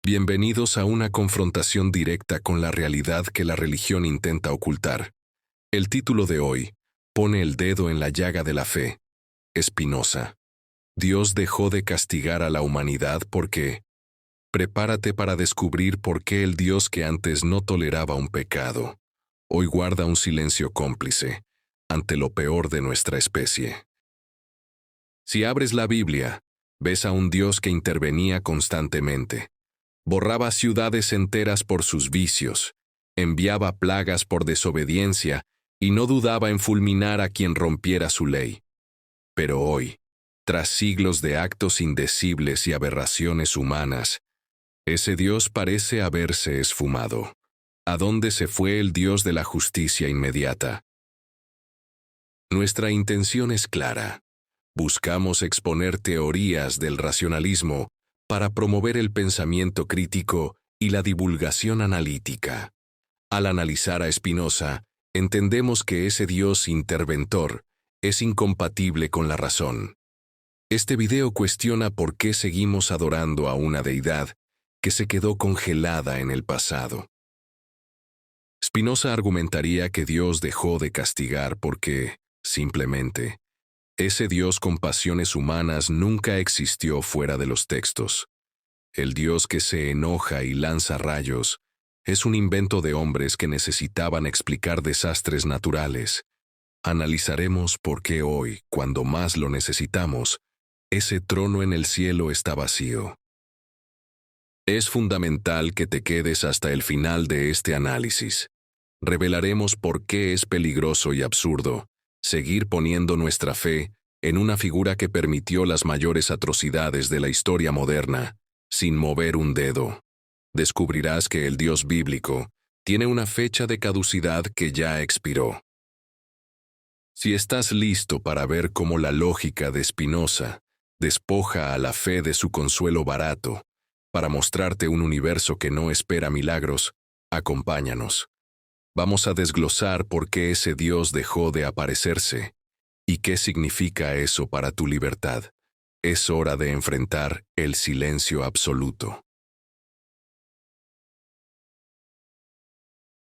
Bienvenidos a una confrontación directa con la realidad que la religión intenta ocultar. El título de hoy pone el dedo en la llaga de la fe. Spinoza. Dios dejó de castigar a la humanidad porque... Prepárate para descubrir por qué el Dios que antes no toleraba un pecado, hoy guarda un silencio cómplice ante lo peor de nuestra especie. Si abres la Biblia, ves a un Dios que intervenía constantemente. Borraba ciudades enteras por sus vicios, enviaba plagas por desobediencia y no dudaba en fulminar a quien rompiera su ley. Pero hoy, tras siglos de actos indecibles y aberraciones humanas, ese Dios parece haberse esfumado. ¿A dónde se fue el Dios de la justicia inmediata? Nuestra intención es clara. Buscamos exponer teorías del racionalismo para promover el pensamiento crítico y la divulgación analítica. Al analizar a Spinoza, entendemos que ese Dios interventor es incompatible con la razón. Este video cuestiona por qué seguimos adorando a una deidad que se quedó congelada en el pasado. Spinoza argumentaría que Dios dejó de castigar porque, simplemente, ese Dios con pasiones humanas nunca existió fuera de los textos. El Dios que se enoja y lanza rayos es un invento de hombres que necesitaban explicar desastres naturales. Analizaremos por qué hoy, cuando más lo necesitamos, ese trono en el cielo está vacío. Es fundamental que te quedes hasta el final de este análisis. Revelaremos por qué es peligroso y absurdo seguir poniendo nuestra fe en una figura que permitió las mayores atrocidades de la historia moderna, sin mover un dedo. Descubrirás que el Dios bíblico tiene una fecha de caducidad que ya expiró. Si estás listo para ver cómo la lógica de Spinoza despoja a la fe de su consuelo barato, para mostrarte un universo que no espera milagros, acompáñanos. Vamos a desglosar por qué ese Dios dejó de aparecerse y qué significa eso para tu libertad. Es hora de enfrentar el silencio absoluto.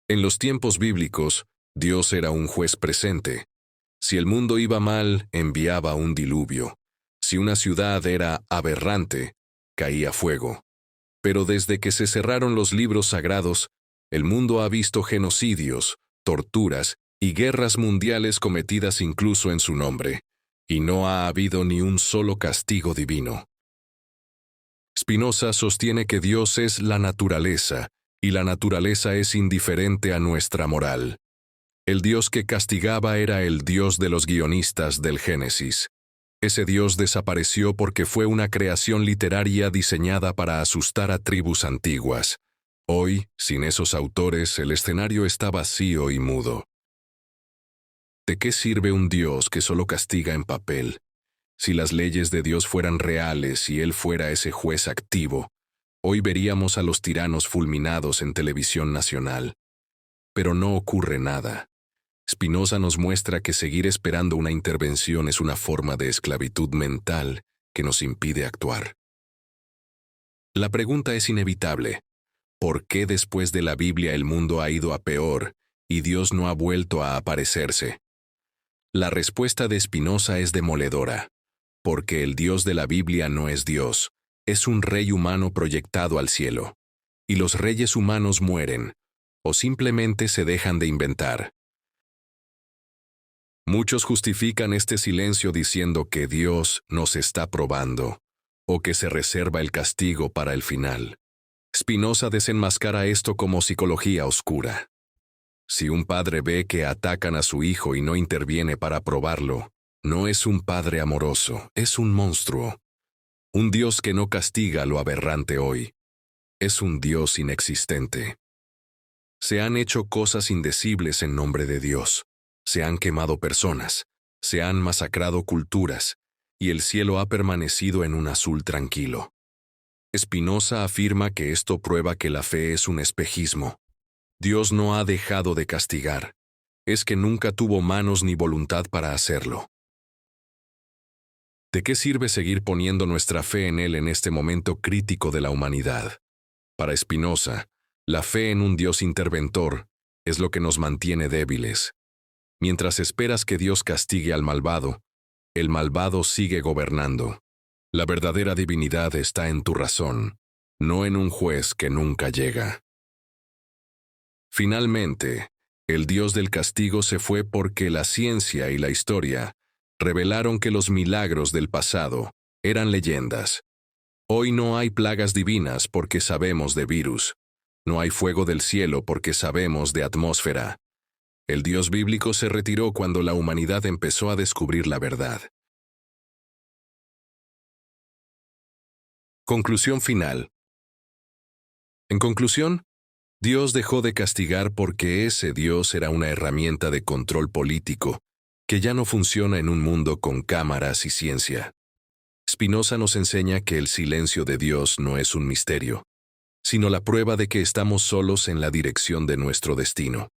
En los tiempos bíblicos, Dios era un juez presente. Si el mundo iba mal, enviaba un diluvio. Si una ciudad era aberrante, caía fuego. Pero desde que se cerraron los libros sagrados, el mundo ha visto genocidios, torturas y guerras mundiales cometidas incluso en su nombre, y no ha habido ni un solo castigo divino. Spinoza sostiene que Dios es la naturaleza, y la naturaleza es indiferente a nuestra moral. El Dios que castigaba era el Dios de los guionistas del Génesis. Ese Dios desapareció porque fue una creación literaria diseñada para asustar a tribus antiguas. Hoy, sin esos autores, el escenario está vacío y mudo. ¿De qué sirve un Dios que solo castiga en papel? Si las leyes de Dios fueran reales y Él fuera ese juez activo, hoy veríamos a los tiranos fulminados en televisión nacional. Pero no ocurre nada. Spinoza nos muestra que seguir esperando una intervención es una forma de esclavitud mental que nos impide actuar. La pregunta es inevitable. ¿Por qué después de la Biblia el mundo ha ido a peor y Dios no ha vuelto a aparecerse? La respuesta de Spinoza es demoledora. Porque el Dios de la Biblia no es Dios, es un rey humano proyectado al cielo. Y los reyes humanos mueren, o simplemente se dejan de inventar. Muchos justifican este silencio diciendo que Dios nos está probando, o que se reserva el castigo para el final. Spinoza desenmascara esto como psicología oscura. Si un padre ve que atacan a su hijo y no interviene para probarlo, no es un padre amoroso, es un monstruo. Un Dios que no castiga lo aberrante hoy. Es un Dios inexistente. Se han hecho cosas indecibles en nombre de Dios. Se han quemado personas, se han masacrado culturas, y el cielo ha permanecido en un azul tranquilo. Spinoza afirma que esto prueba que la fe es un espejismo. Dios no ha dejado de castigar. Es que nunca tuvo manos ni voluntad para hacerlo. ¿De qué sirve seguir poniendo nuestra fe en Él en este momento crítico de la humanidad? Para Spinoza, la fe en un Dios interventor es lo que nos mantiene débiles. Mientras esperas que Dios castigue al malvado, el malvado sigue gobernando. La verdadera divinidad está en tu razón, no en un juez que nunca llega. Finalmente, el Dios del castigo se fue porque la ciencia y la historia revelaron que los milagros del pasado eran leyendas. Hoy no hay plagas divinas porque sabemos de virus. No hay fuego del cielo porque sabemos de atmósfera. El Dios bíblico se retiró cuando la humanidad empezó a descubrir la verdad. Conclusión final. En conclusión, Dios dejó de castigar porque ese Dios era una herramienta de control político que ya no funciona en un mundo con cámaras y ciencia. Spinoza nos enseña que el silencio de Dios no es un misterio, sino la prueba de que estamos solos en la dirección de nuestro destino.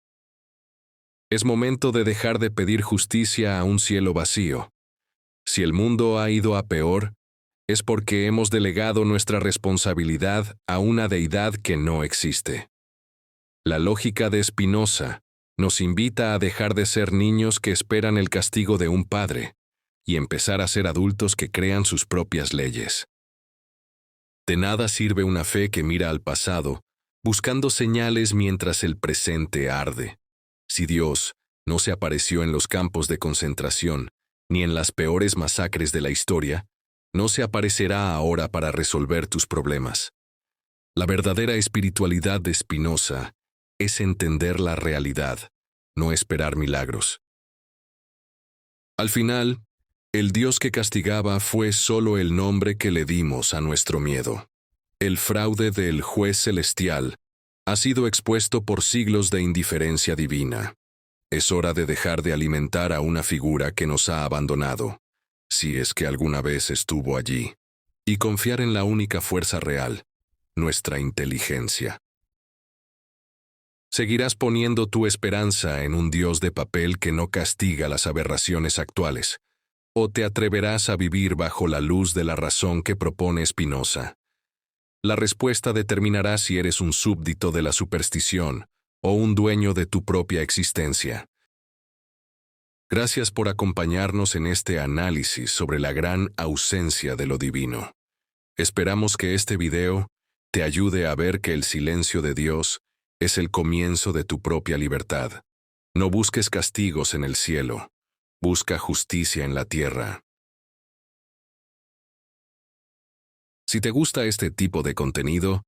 Es momento de dejar de pedir justicia a un cielo vacío. Si el mundo ha ido a peor, es porque hemos delegado nuestra responsabilidad a una deidad que no existe. La lógica de Spinoza nos invita a dejar de ser niños que esperan el castigo de un padre y empezar a ser adultos que crean sus propias leyes. De nada sirve una fe que mira al pasado, buscando señales mientras el presente arde. Si Dios no se apareció en los campos de concentración ni en las peores masacres de la historia, no se aparecerá ahora para resolver tus problemas. La verdadera espiritualidad de Spinoza es entender la realidad, no esperar milagros. Al final, el Dios que castigaba fue solo el nombre que le dimos a nuestro miedo. El fraude del juez celestial ha sido expuesto por siglos de indiferencia divina. Es hora de dejar de alimentar a una figura que nos ha abandonado, si es que alguna vez estuvo allí, y confiar en la única fuerza real, nuestra inteligencia. ¿Seguirás poniendo tu esperanza en un Dios de papel que no castiga las aberraciones actuales? ¿O te atreverás a vivir bajo la luz de la razón que propone Spinoza? La respuesta determinará si eres un súbdito de la superstición o un dueño de tu propia existencia. Gracias por acompañarnos en este análisis sobre la gran ausencia de lo divino. Esperamos que este video te ayude a ver que el silencio de Dios es el comienzo de tu propia libertad. No busques castigos en el cielo, busca justicia en la tierra. Si te gusta este tipo de contenido,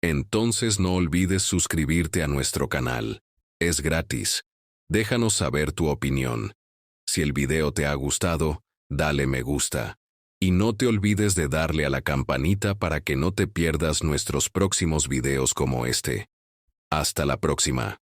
entonces no olvides suscribirte a nuestro canal. Es gratis. Déjanos saber tu opinión. Si el video te ha gustado, dale me gusta. Y no te olvides de darle a la campanita para que no te pierdas nuestros próximos videos como este. Hasta la próxima.